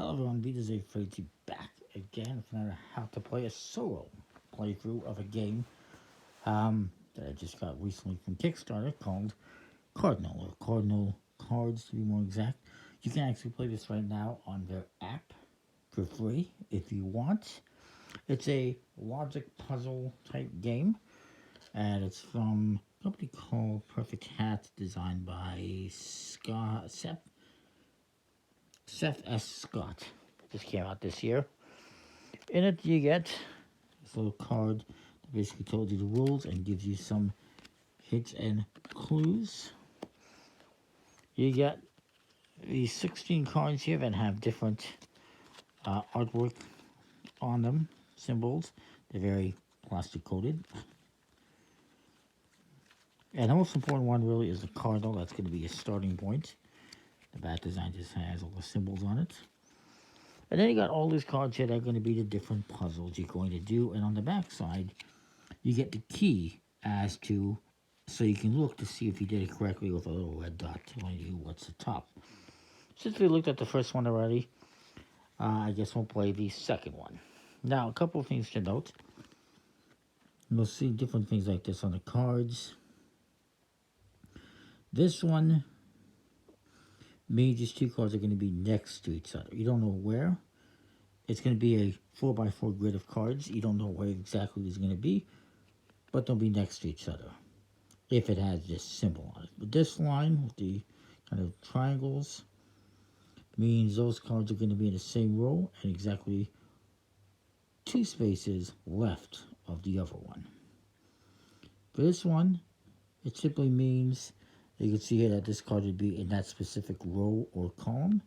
Hello everyone, Vita's Afraid to back again for another how to play a solo playthrough of a game that I just got recently from Kickstarter called Cardinal, or Cardinal Cards to be more exact. You can actually play this right now on their app for free if you want. It's a logic puzzle type game, and it's from a company called Perfect Hat, designed by Seth S. Scott. This came out this year. In it, you get this little card that basically tells you the rules and gives you some hints and clues. You get these 16 cards here that have different artwork on them, symbols. They're very plastic coated. And the most important one really is the Cardinal. That's going to be a starting point. The back design just has all the symbols on it. And then you got all these cards here that are going to be the different puzzles you're going to do. And on the back side, you get the key as to, so you can look to see if you did it correctly with a little red dot telling you what's the top. Since we looked at the first one already, I guess we'll play the second one. Now, a couple of things to note. You'll see different things like this on the cards. This one means these two cards are going to be next to each other. You don't know where. It's going to be a 4x4 grid of cards. You don't know where exactly it's going to be, but they'll be next to each other if it has this symbol on it. But this line with the kind of triangles means those cards are going to be in the same row and exactly 2 spaces left of the other one. For this one, it simply means you can see here that this card would be in that specific row or column.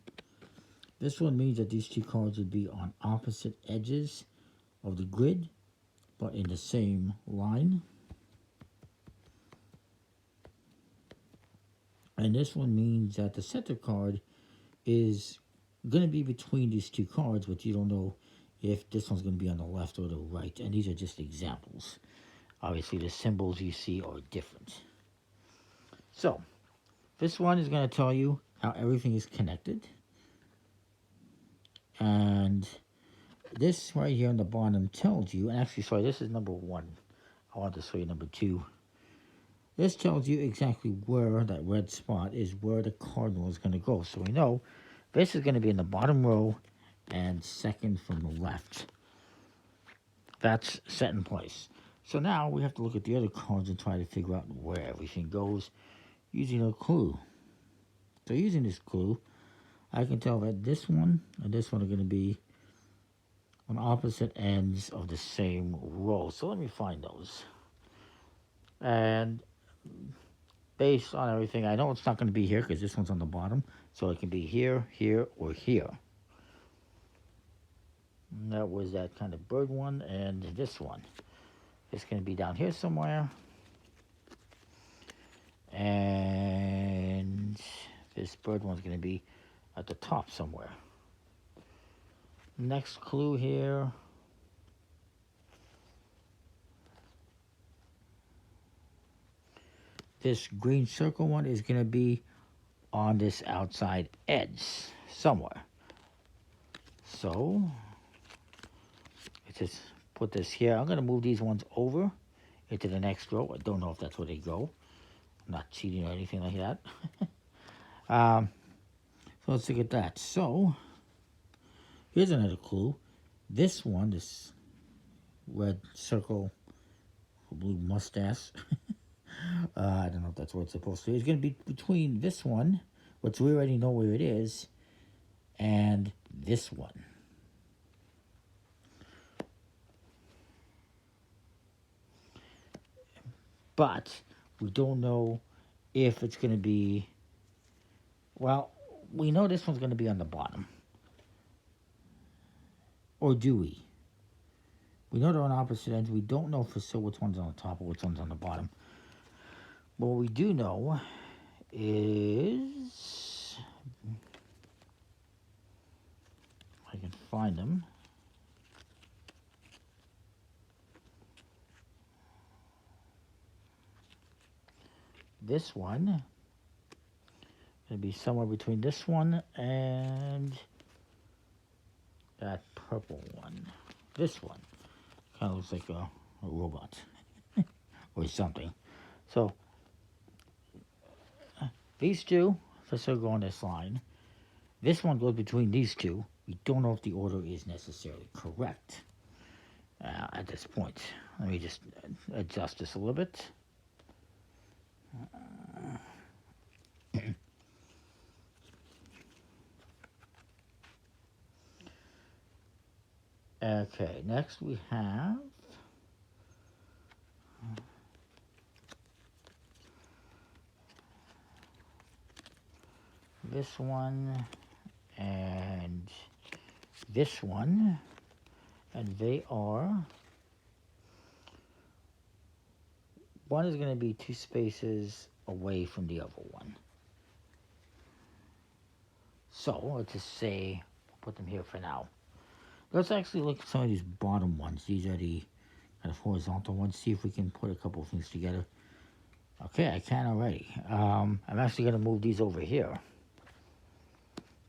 This one means that these two cards would be on opposite edges of the grid, but in the same line. And this one means that the center card is going to be between these two cards, but you don't know if this one's going to be on the left or the right. And these are just examples. Obviously, the symbols you see are different. So, this one is going to tell you how everything is connected. And this right here on the bottom tells you, and actually, sorry, this is number 1. I want to show you number 2. This tells you exactly where that red spot is, where the Cardinal is going to go. So we know this is going to be in the bottom row and second from the left. That's set in place. So now we have to look at the other cards and try to figure out where everything goes using a clue. So using this clue, I can tell that this one and this one are going to be on opposite ends of the same row. So let me find those. And based on everything, I know it's not going to be here because this one's on the bottom. So it can be here, here, or here. And that was that kind of bird one, and this one. It's going to be down here somewhere. And this bird one's going to be at the top somewhere. Next clue here. This green circle one is going to be on this outside edge somewhere. So, let's just put this here. I'm going to move these ones over into the next row. I don't know if that's where they go. I'm not cheating or anything like that. So let's look at that. So, here's another clue. This one, this red circle, blue mustache, I don't know if that's what it's supposed to be. It's going to be between this one, which we already know where it is, and this one. But we don't know if it's going to be, well, we know this one's going to be on the bottom. Or do we? We know they're on opposite ends. We don't know for sure which one's on the top or which one's on the bottom. But what we do know is, I can find them. This one going to be somewhere between this one and this one. Kind of looks like a robot or something. So these two, let's go on this line. This one goes between these two. We don't know if the order is necessarily correct at this point. Let me just adjust this a little bit. Okay, next we have this one and this one, and they are, one is going to be 2 spaces away from the other one. So let's just say, put them here for now. Let's actually look at some of these bottom ones. These are the kind of horizontal ones. See if we can put a couple of things together. Okay, I can already. I'm actually going to move these over here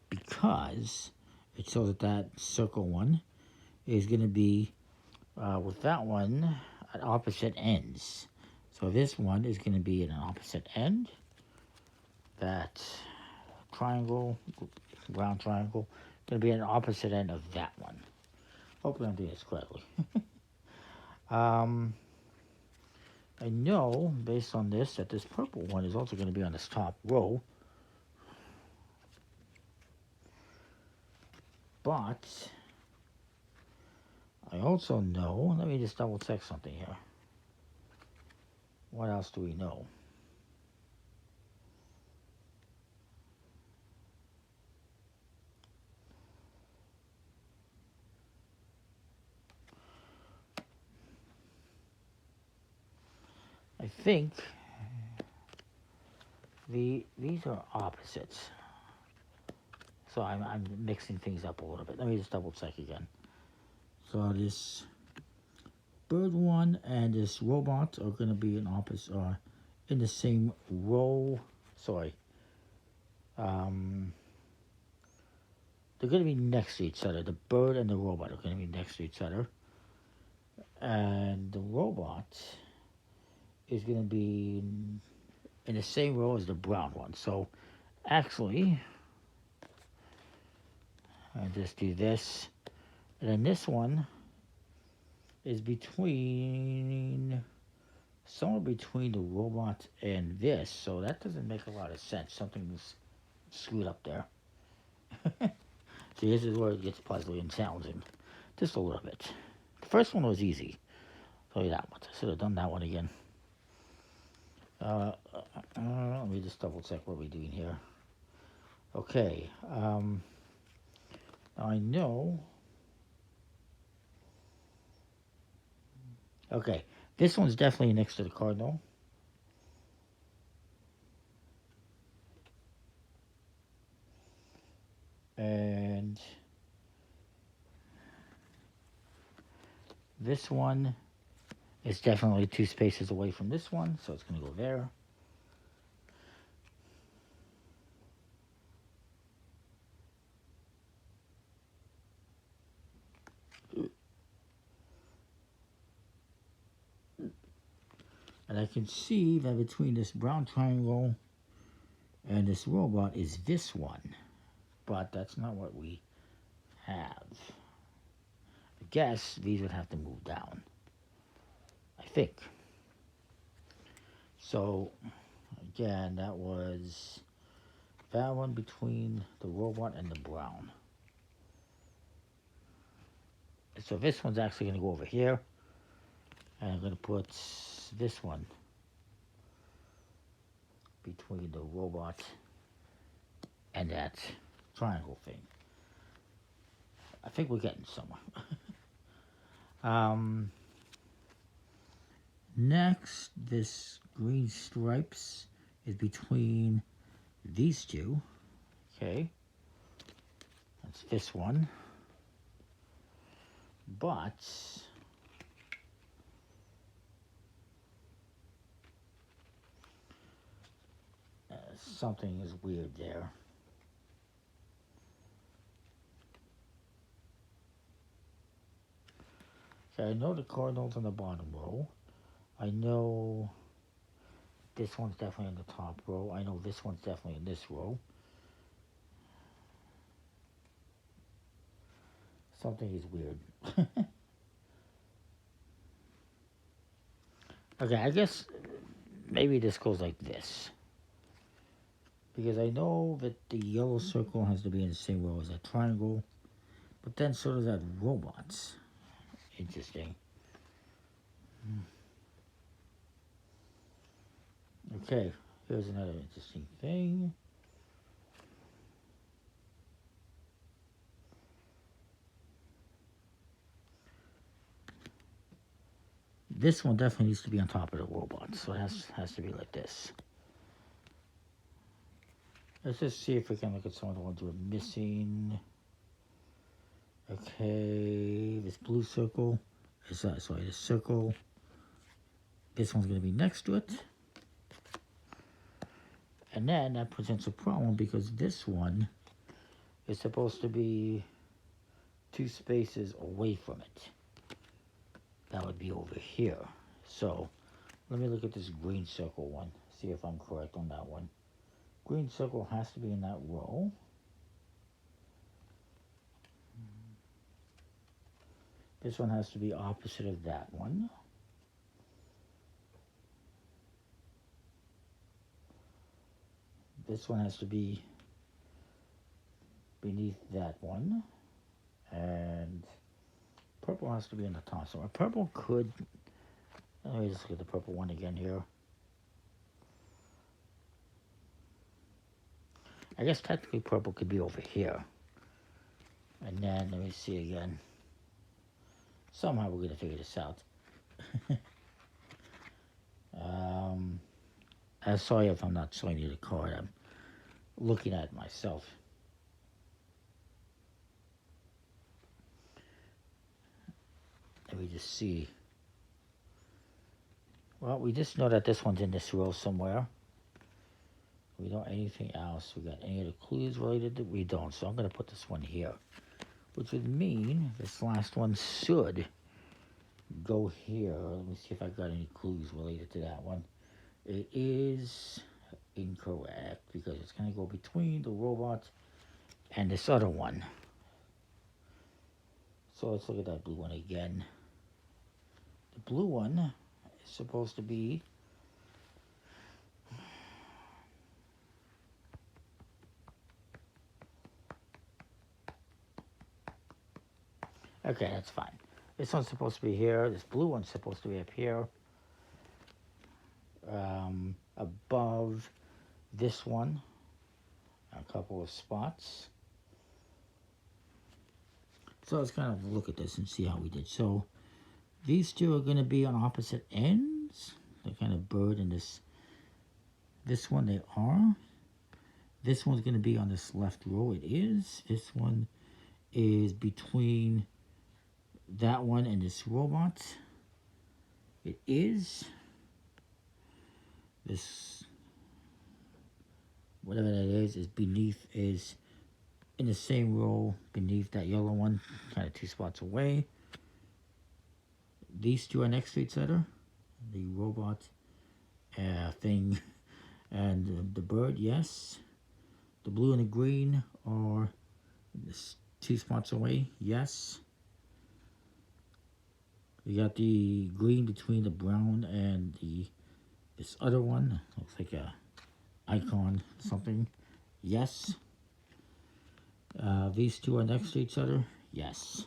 because it shows that that circle one is going to be with that one at opposite ends. So this one is going to be at an opposite end. That triangle, round triangle, going to be at an opposite end of that one. Hopefully I'm doing this correctly. I know, based on this, that this purple one is also going to be on this top row. But I also know, let me just double check something here. What else do we know? I think these are opposites. So I'm mixing things up a little bit. Let me just double check again. So this bird one and this robot are going to be in opposite, in the same row. Sorry. They're going to be next to each other. The bird and the robot are going to be next to each other. And the robot is going to be in the same row as the brown one. So actually, I just do this. And then this one is between, somewhere between the robot and this. So that doesn't make a lot of sense. Something's screwed up there. See, this is where it gets puzzly and challenging. Just a little bit. The first one was easy. I'll tell you that much. I should have done that one again. Let me just double check what we're doing here. Okay. I know. Okay. This one's definitely next to the Cardinal. And this one is definitely 2 spaces away from this one, so it's going to go there. And I can see that between this brown triangle and this robot is this one. But that's not what we have. I guess these would have to move down. I think. So, again, that was that one between the robot and the brown. So this one's actually going to go over here. And I'm going to put this one between the robot and that triangle thing. I think we're getting somewhere. Next, this green stripes is between these two. Okay. That's this one. But something is weird there. Okay, I know the Cardinal's on the bottom row. I know this one's definitely in the top row. I know this one's definitely in this row. Something is weird. Okay, I guess maybe this goes like this. Because I know that the yellow circle has to be in the same row as that triangle. But then so does that robots. Interesting. Okay, here's another interesting thing. This one definitely needs to be on top of the robot, so it has to be like this. Let's just see if we can look at some of the ones we're missing. Okay, this blue circle is sorry, this circle. This one's going to be next to it. And then that presents a problem because this one is supposed to be 2 spaces away from it. That would be over here. So let me look at this green circle one, see if I'm correct on that one. Green circle has to be in that row. This one has to be opposite of that one. This one has to be beneath that one. And purple has to be in the top. So our purple could, let me just look at the purple one again here. I guess technically purple could be over here. And then, let me see again. Somehow we're going to figure this out. I'm sorry if I'm not showing you the card. I'm looking at it myself. Let me just see. Well, we just know that this one's in this row somewhere. We don't anything else. We got any other clues related to? We don't. So I'm going to put this one here, which would mean this last one should go here. Let me see if I got any clues related to that one. It is incorrect because it's going to go between the robot and this other one. So let's look at that blue one again. The blue one is supposed to be okay, that's fine. This one's supposed to be here. This blue one's supposed to be up here. Above this one, a couple of spots. So let's kind of look at this and see how we did. So these two are going to be on opposite ends. The kind of bird and this one they are. This one's going to be on this left row. It is. This one is between that one and this robot. It is. This, whatever that is beneath, is in the same row beneath that yellow one, kind of 2 spots away. These two are next to each other. The robot thing and the bird, yes. The blue and the green are 2 spots away, yes. We got the green between the brown and this other one. Looks like a icon something. Yes. These two are next to each other. Yes.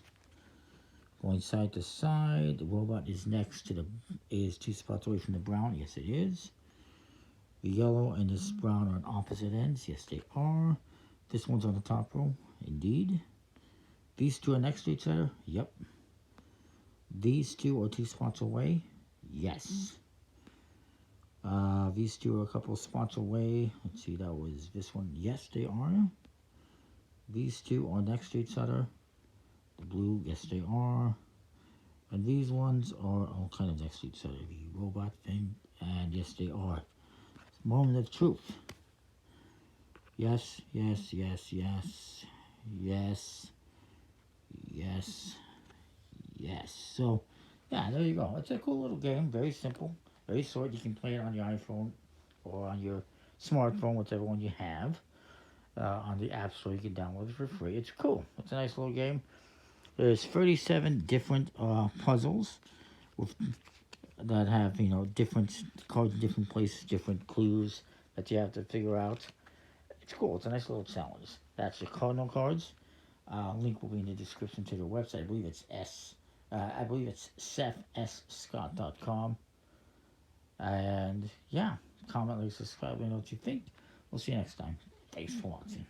Going side to side. The robot is next to is 2 spots away from the brown. Yes, it is. The yellow and this brown are on opposite ends. Yes, they are. This one's on the top row. Indeed. These two are next to each other. Yep. These two are 2 spots away. Yes. These two are a couple of spots away. Let's see, that was this one. Yes, they are. These two are next to each other. The blue, yes, they are. And these ones are all kind of next to each other. The robot thing, and yes, they are. Moment of truth. Yes, yes, yes, yes, yes, yes, yes. So Yeah, there you go. It's a cool little game. Very simple, very short. You can play it on your iPhone or on your smartphone, whichever one you have. On the App Store, you can download it for free. It's cool. It's a nice little game. There's 37 different puzzles with, that have, different cards in different places, different clues that you have to figure out. It's cool. It's a nice little challenge. That's the Cardinal cards. Link will be in the description to their website. I believe it's SethSScott.com. And yeah, comment, like, subscribe, and know what you think. We'll see you next time. Thanks for watching.